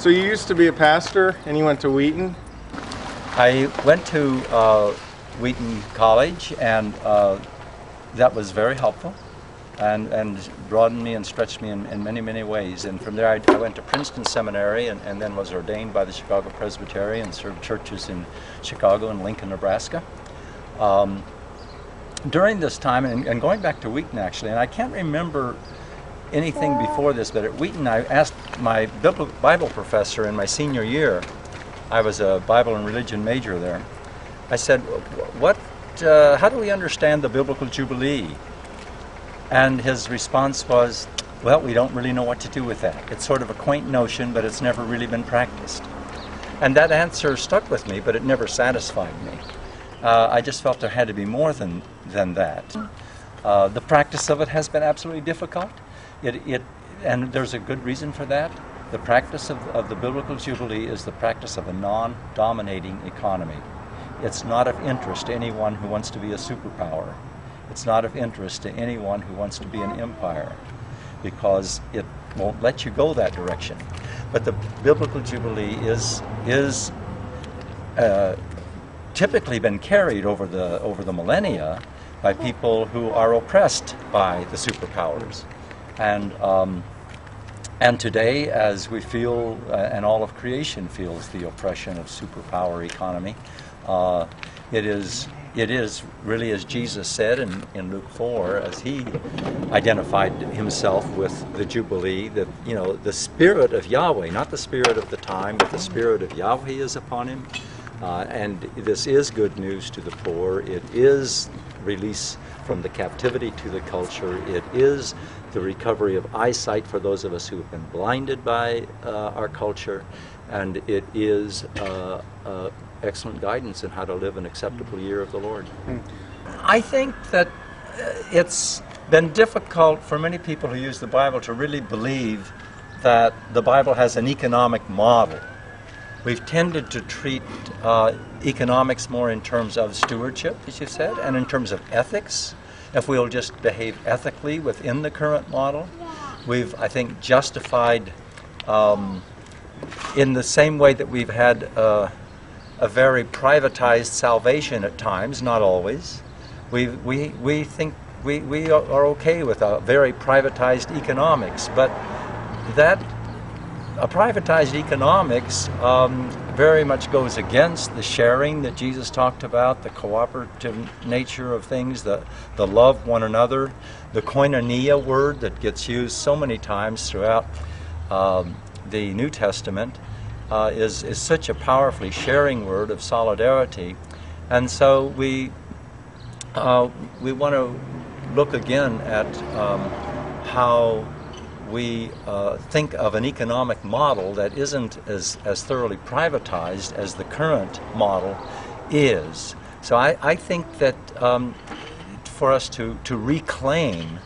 So you used to be a pastor, and you went to Wheaton? I went to Wheaton College, and that was very helpful, and broadened me and stretched me in many, many ways. And from there I went to Princeton Seminary, and then was ordained by the Chicago Presbytery and served churches in Chicago and Lincoln, Nebraska. During this time, and going back to Wheaton actually, and I can't remember anything before this, but at Wheaton I asked my Bible professor in my senior year, I was a Bible and religion major there, I said, how do we understand the biblical Jubilee? And his response was, well, we don't really know what to do with that. It's sort of a quaint notion, but it's never really been practiced. And that answer stuck with me, but it never satisfied me. I just felt there had to be more than that. The practice of it has been absolutely difficult, and there's a good reason for that. The practice of the biblical Jubilee is the practice of a non-dominating economy. It's not of interest to anyone who wants to be a superpower. It's not of interest to anyone who wants to be an empire, because it won't let you go that direction. But the biblical Jubilee is typically been carried over the millennia by people who are oppressed by the superpowers, and today, as we feel, and all of creation feels, the oppression of superpower economy, it is really, as Jesus said in Luke 4, as he identified himself with the Jubilee, that the Spirit of Yahweh, not the spirit of the time, but the Spirit of Yahweh is upon him. And this is good news to the poor. It is release from the captivity to the culture. It is the recovery of eyesight for those of us who have been blinded by our culture. And it is excellent guidance in how to live an acceptable year of the Lord. I think that it's been difficult for many people who use the Bible to really believe that the Bible has an economic model. We've tended to treat economics more in terms of stewardship, as you said, and in terms of ethics. If we'll just behave ethically within the current model, we've, I think, justified in the same way that we've had a very privatized salvation at times, not always. We think we are okay with a very privatized economics, but that a privatized economics very much goes against the sharing that Jesus talked about, the cooperative nature of things, the love one another, the koinonia word that gets used so many times throughout the New Testament is such a powerfully sharing word of solidarity. And so we want to look again at how we think of an economic model that isn't as thoroughly privatized as the current model is. So I think that for us to reclaim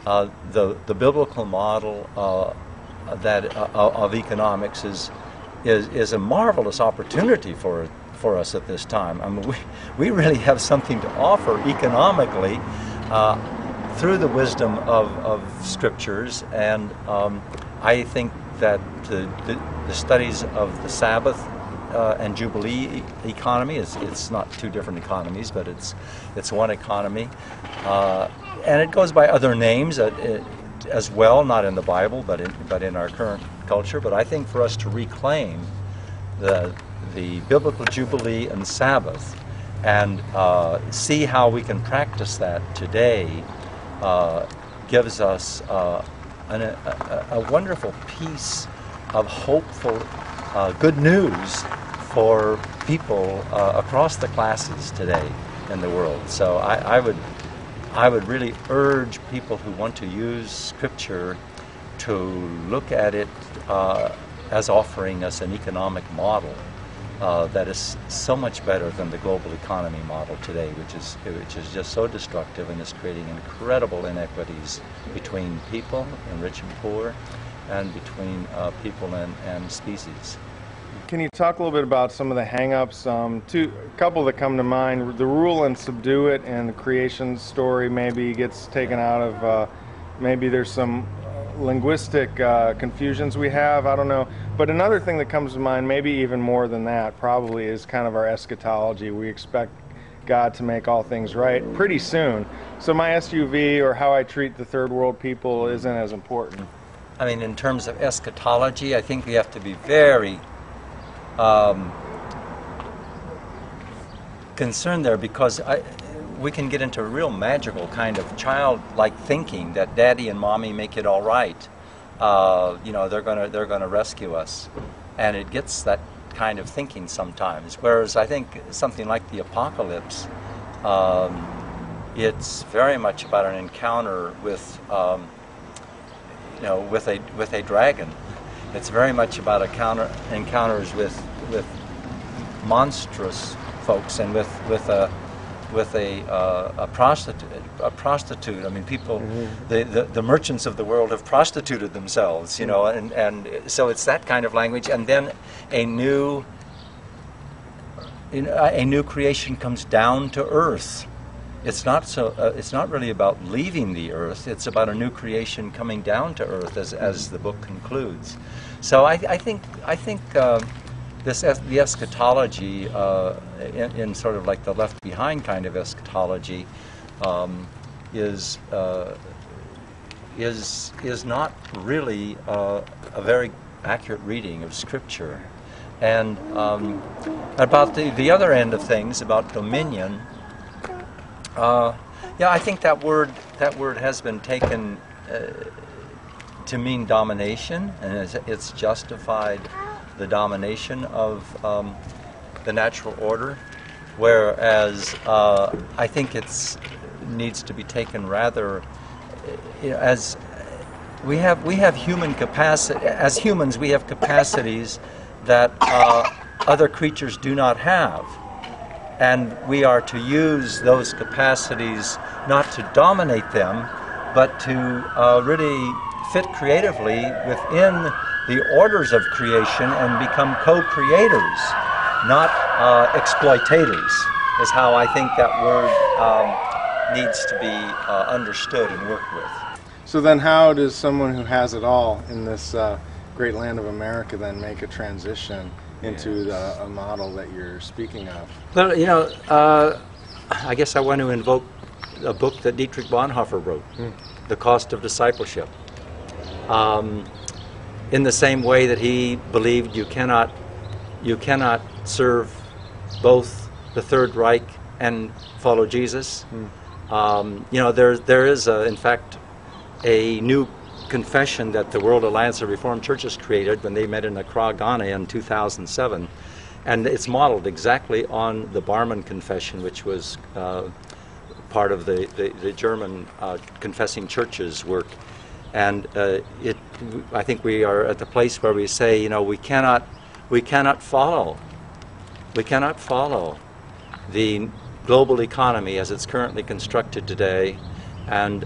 the biblical model of economics is a marvelous opportunity for us at this time. I mean, we really have something to offer economically through the wisdom of scriptures, and I think that the studies of the Sabbath and Jubilee economy it's not two different economies, but it's one economy, and it goes by other names as well, not in the Bible, but in our current culture. But I think for us to reclaim the biblical Jubilee and Sabbath and see how we can practice that today gives us a wonderful piece of hopeful good news for people across the classes today in the world. So I would really urge people who want to use Scripture to look at it as offering us an economic model that is so much better than the global economy model today, which is just so destructive and is creating incredible inequities between people and rich and poor, and between people and species. Can you talk a little bit about some of the hang-ups? A couple that come to mind: the rule and subdue it, and the creation story maybe gets taken out of. Maybe there's some linguistic confusions we have. I don't know. But another thing that comes to mind, maybe even more than that, probably is kind of our eschatology. We expect God to make all things right pretty soon. So my SUV or how I treat the third world people isn't as important. I mean, in terms of eschatology, I think we have to be very concerned there, because we can get into a real magical kind of childlike thinking that daddy and mommy make it all right. They're gonna rescue us, and it gets that kind of thinking sometimes. Whereas I think something like the apocalypse, it's very much about an encounter with with a dragon. It's very much about encounters with monstrous folks, and with a prostitute. I mean, people, the merchants of the world have prostituted themselves, and so it's that kind of language. And then a new creation comes down to earth. It's not really about leaving the earth. It's about a new creation coming down to earth, as the book concludes. So I think the eschatology, in sort of like the Left Behind kind of eschatology, is not really a very accurate reading of Scripture. And about the other end of things, about dominion, I think that word has been taken to mean domination, and it's justified the domination of the natural order, whereas I think it needs to be taken rather as we have human capacity. As humans, we have capacities that other creatures do not have, and we are to use those capacities not to dominate them, but to really fit creatively within the orders of creation and become co-creators, not exploitators, is how I think that word needs to be understood and worked with. So then how does someone who has it all in this great land of America then make a transition into a model that you're speaking of? Well, I guess I want to invoke a book that Dietrich Bonhoeffer wrote, The Cost of Discipleship. In the same way that he believed you cannot serve both the Third Reich and follow Jesus. There is in fact a new confession that the World Alliance of Reformed Churches created when they met in Accra, Ghana in 2007, and it's modeled exactly on the Barmen Confession, which was part of the German confessing churches work. And I think we are at the place where we say, we cannot follow the global economy as it's currently constructed today, and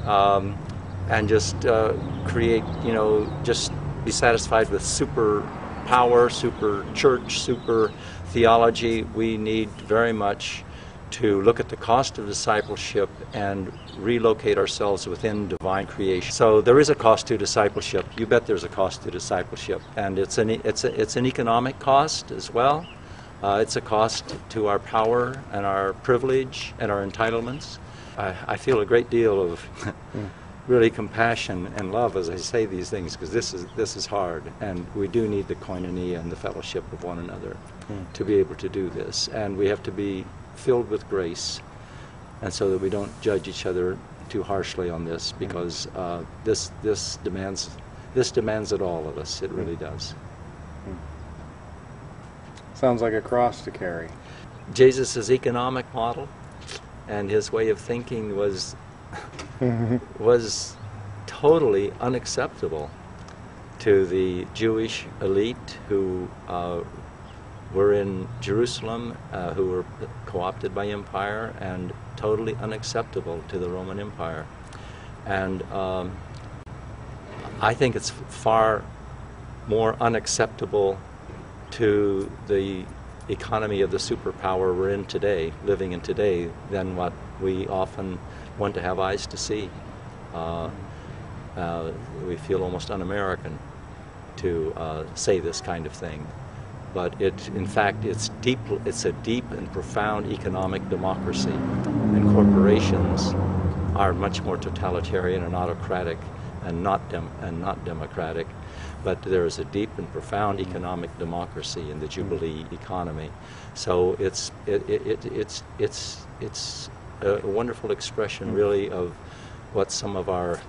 just create, just be satisfied with super power, super church, super theology. We need very much to look at the cost of discipleship and relocate ourselves within divine creation. So there is a cost to discipleship. You bet there's a cost to discipleship, and it's an economic cost as well. It's a cost to our power and our privilege and our entitlements. I feel a great deal of really compassion and love as I say these things, because this is hard, and we do need the koinonia and the fellowship of one another to be able to do this, and we have to be filled with grace, and so that we don't judge each other too harshly on this, because this demands it all of us. It really does. Sounds like a cross to carry. Jesus' economic model and his way of thinking was totally unacceptable to the Jewish elite who were in Jerusalem, who were co-opted by empire, and totally unacceptable to the Roman Empire. And I think it's far more unacceptable to the economy of the superpower we're in today, living in today, than what we often want to have eyes to see. We feel almost un-American to say this kind of thing. But in fact, it's a deep and profound economic democracy, and corporations are much more totalitarian and autocratic and not democratic. But there is a deep and profound economic democracy in the Jubilee economy. So it's a wonderful expression, really, of what some of our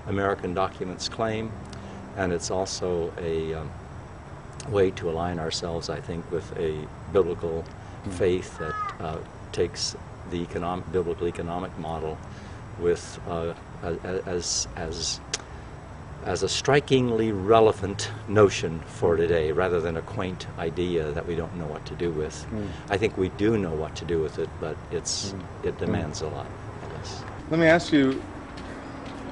American documents claim, and it's also a way to align ourselves, I think, with a biblical faith that takes the biblical economic model with as a strikingly relevant notion for today, rather than a quaint idea that we don't know what to do with. I think we do know what to do with it, but it demands a lot of us. Let me ask you,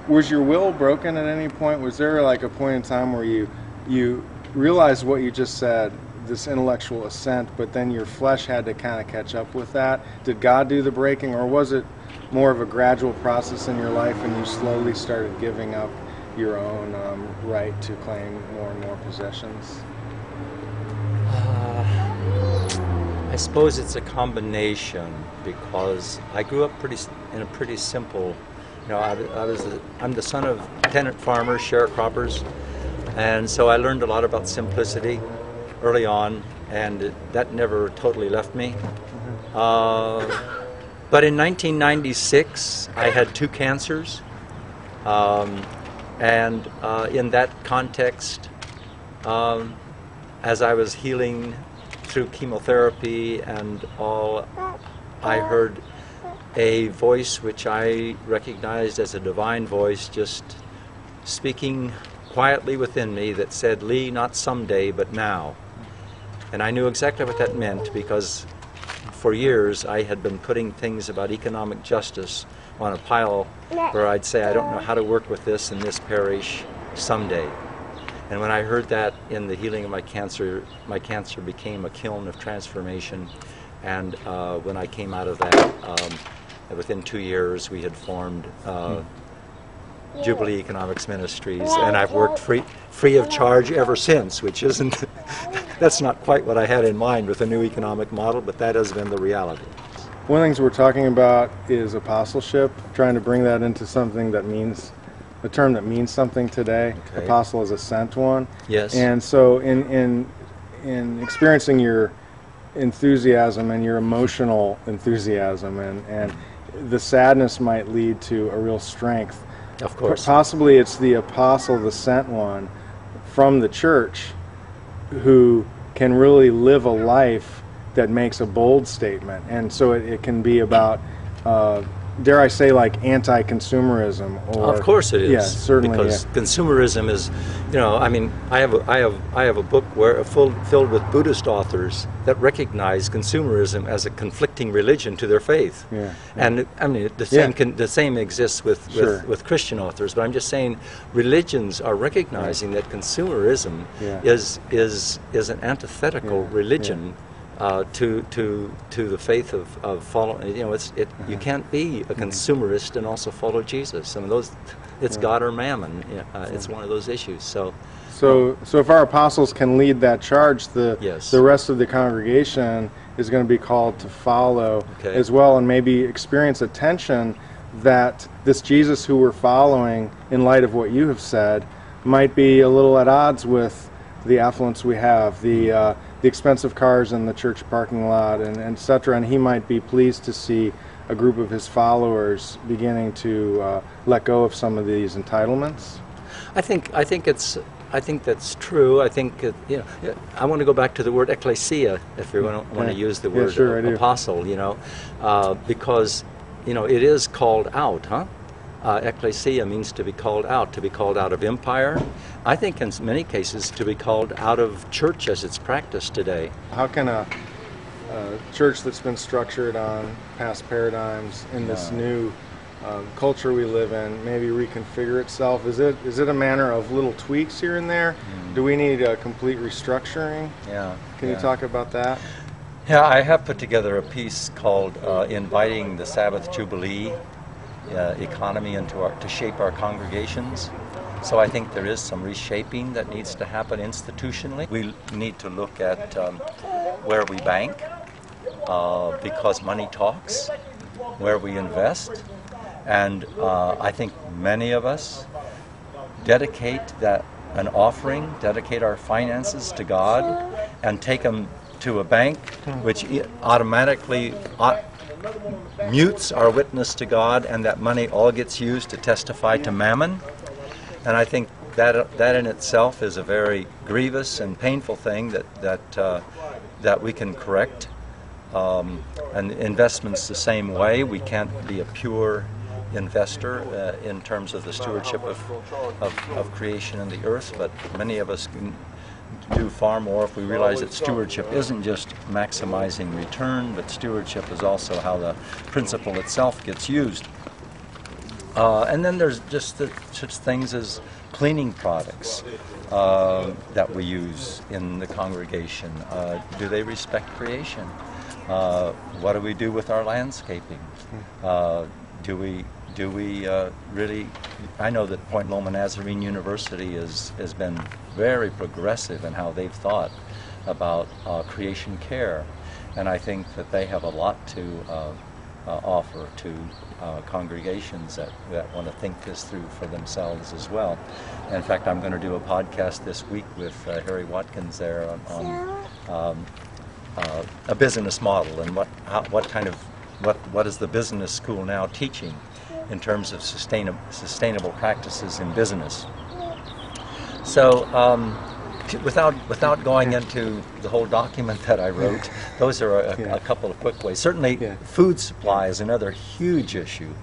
was your will broken at any point? Was there like a point in time where you realized what you just said, this intellectual assent, but then your flesh had to kind of catch up with that? Did God do the breaking, or was it more of a gradual process in your life and you slowly started giving up your own right to claim more and more possessions? I suppose it's a combination, because I grew up in a pretty simple, I'm the son of tenant farmers, sharecroppers, and so I learned a lot about simplicity early on, and that never totally left me. But in 1996, I had 2 cancers, and in that context, as I was healing through chemotherapy and all, I heard a voice which I recognized as a divine voice just speaking quietly within me that said, "Lee, not someday, but now." And I knew exactly what that meant, because for years I had been putting things about economic justice on a pile where I'd say, I don't know how to work with this in this parish someday. And when I heard that in the healing of my cancer became a kiln of transformation. And when I came out of that, within 2 years we had formed Jubilee Economics Ministries, and I've worked free of charge ever since, which isn't, that's not quite what I had in mind with a new economic model, but that has been the reality. One of the things we're talking about is apostleship, trying to bring that into something that means, a term that means something today. Okay. Apostle is a sent one. Yes. And so in experiencing your enthusiasm and your emotional enthusiasm, and the sadness might lead to a real strength. Of course. Possibly it's the apostle, the sent one from the church, who can really live a life that makes a bold statement. And so it can be about, dare I say, like anti-consumerism. Or, of course it is. Yeah, certainly. Because consumerism is, I have a book filled with Buddhist authors that recognize consumerism as a conflicting religion to their faith. Yeah. And I mean the same exists with Christian authors. But I'm just saying, religions are recognizing that consumerism is an antithetical religion. To the faith of following, you can't be a consumerist and also follow Jesus. I mean, it's God or mammon. It's one of those issues. So if our apostles can lead that charge, the rest of the congregation is going to be called to follow as well, and maybe experience a tension that this Jesus who we're following, in light of what you have said, might be a little at odds with the affluence we have, the expensive cars in the church parking lot, and et cetera, and he might be pleased to see a group of his followers beginning to let go of some of these entitlements. I think that's true. I think I want to go back to the word ecclesia, if you're going to want to use the word apostle. Because it is called out, huh? Ecclesia means to be called out of empire. I think in many cases to be called out of church as it's practiced today. How can a church that's been structured on past paradigms in this new culture we live in maybe reconfigure itself? Is it a manner of little tweaks here and there? Do we need a complete restructuring? Can you talk about that? Yeah, I have put together a piece called Inviting the Sabbath Jubilee. economy and to shape our congregations. So I think there is some reshaping that needs to happen institutionally. We need to look at where we bank, because money talks, where we invest, and I think many of us dedicate dedicate our finances to God and take them to a bank, which automatically mutes our witness to God, and that money all gets used to testify to mammon. And I think that in itself is a very grievous and painful thing that we can correct. And investments the same way. We can't be a pure investor in terms of the stewardship of creation and the earth, but many of us can do far more if we realize that stewardship isn't just maximizing return, but stewardship is also how the principle itself gets used. And then there's just such things as cleaning products that we use in the congregation. Do they respect creation? What do we do with our landscaping? Do we really? I know that Point Loma Nazarene University has been very progressive in how they've thought about creation care, and I think that they have a lot to offer to congregations that want to think this through for themselves as well. In fact, I'm going to do a podcast this week with Harry Watkins there on a business model and what is the business school now teaching in terms of sustainable practices in business. So without going into the whole document that I wrote, those are a couple of quick ways. Certainly food supply is another huge issue